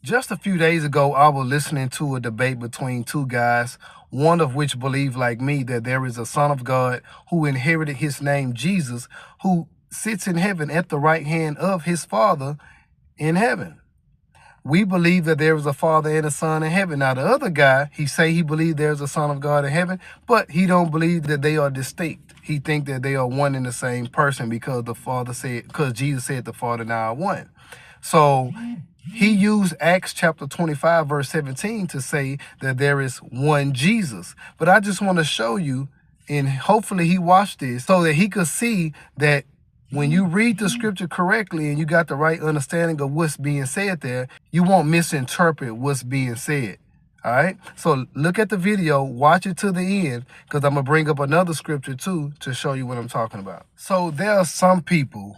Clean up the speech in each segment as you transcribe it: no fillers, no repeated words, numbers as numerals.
Just a few days ago, I was listening to a debate between two guys, one of which believed like me that there is a son of God who inherited his name Jesus, who sits in heaven at the right hand of his Father in heaven. We believe that there is a Father and a Son in heaven. Now, the other guy, he say he believes there's a Son of God in heaven, but he don't believe that they are distinct. He think that they are one and the same person because Jesus said the Father and I are one. So he used Acts chapter 25, verse 17 to say that there is one Jesus. But I just want to show you, and hopefully he watched this so that he could see that when you read the scripture correctly and you got the right understanding of what's being said there, you won't misinterpret what's being said. All right? So look at the video, watch it to the end, because I'm going to bring up another scripture too to show you what I'm talking about. So there are some people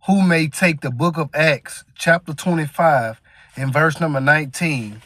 who may take the book of Acts, chapter 25, and verse number 19,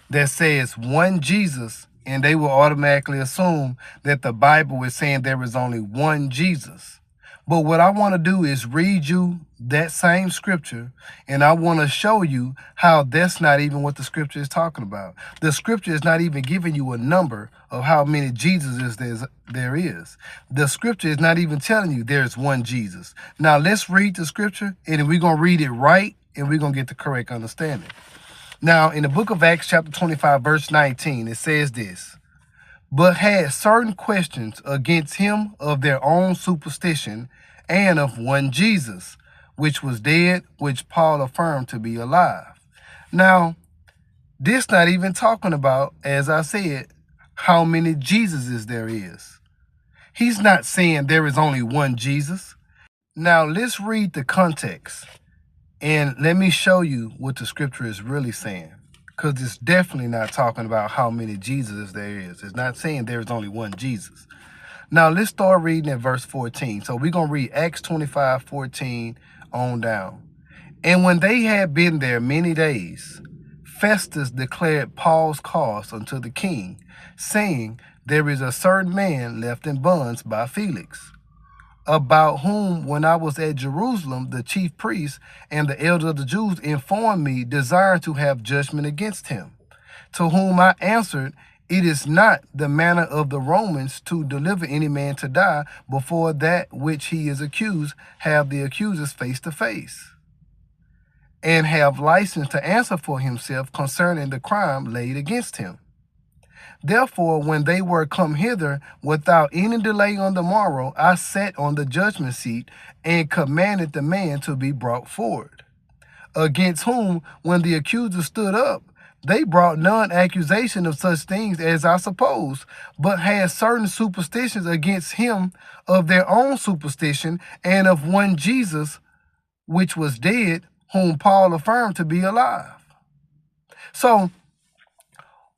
that says one Jesus, and they will automatically assume that the Bible is saying there is only one Jesus. But what I want to do is read you that same scripture, and I want to show you how that's not even what the scripture is talking about. The scripture is not even giving you a number of how many Jesuses there is. The scripture is not even telling you there's one Jesus. Now let's read the scripture, and we're going to read it right, and we're going to get the correct understanding. Now, in the book of Acts, chapter 25, verse 19, it says this: "But had certain questions against him of their own superstition, and of one Jesus, which was dead, which Paul affirmed to be alive." Now, this not even talking about, as I said, how many Jesuses there is. He's not saying there is only one Jesus. Now, let's read the context, and let me show you what the scripture is really saying. Because it's definitely not talking about how many Jesuses there is. It's not saying there is only one Jesus. Now, let's start reading at verse 14. So we're going to read Acts 25, 14 on down. "And when they had been there many days, Festus declared Paul's cause unto the king, saying, There is a certain man left in bonds by Felix, about whom, when I was at Jerusalem, the chief priests and the elders of the Jews informed me, desiring to have judgment against him. To whom I answered, It is not the manner of the Romans to deliver any man to die before that which he is accused have the accusers face to face, and have license to answer for himself concerning the crime laid against him. Therefore, when they were come hither without any delay on the morrow, I sat on the judgment seat and commanded the man to be brought forward. Against whom, when the accusers stood up, they brought none accusation of such things as I suppose, but had certain superstitions against him of their own superstition, and of one Jesus, which was dead, whom Paul affirmed to be alive." So,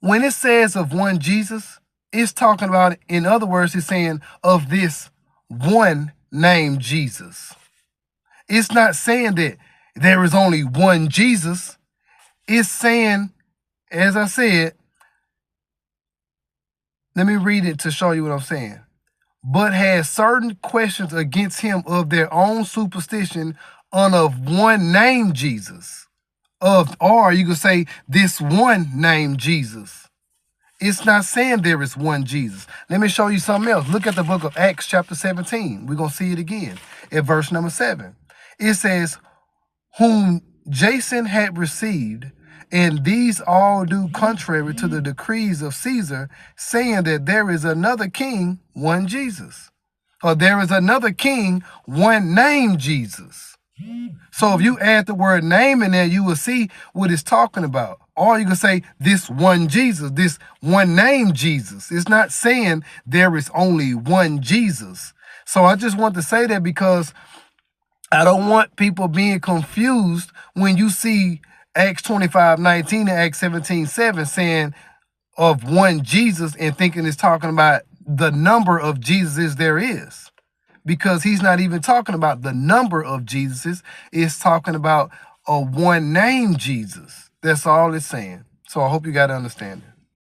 when it says of one Jesus, it's talking about, in other words, it's saying of this one named Jesus. It's not saying that there is only one Jesus. It's saying, as I said, let me read it to show you what I'm saying. "But had certain questions against him of their own superstition, and of one named Jesus." Or you could say this one named Jesus. It's not saying there is one Jesus. Let me show you something else. Look at the book of Acts chapter 17. We're going to see it again at verse number 7. It says, "Whom Jason had received, and these all do contrary to the decrees of Caesar, saying that there is another king, one Jesus. Or there is another king, one named Jesus." So if you add the word name in there, you will see what it's talking about. Or you can say this one Jesus, this one named Jesus. It's not saying there is only one Jesus. So I just want to say that because I don't want people being confused when you see Acts 25:19 and Acts 17:7 saying of one Jesus and thinking it's talking about the number of Jesuses there is. Because he's not even talking about the number of Jesuses. It's talking about a one named Jesus. That's all it's saying. So I hope you got to understand it.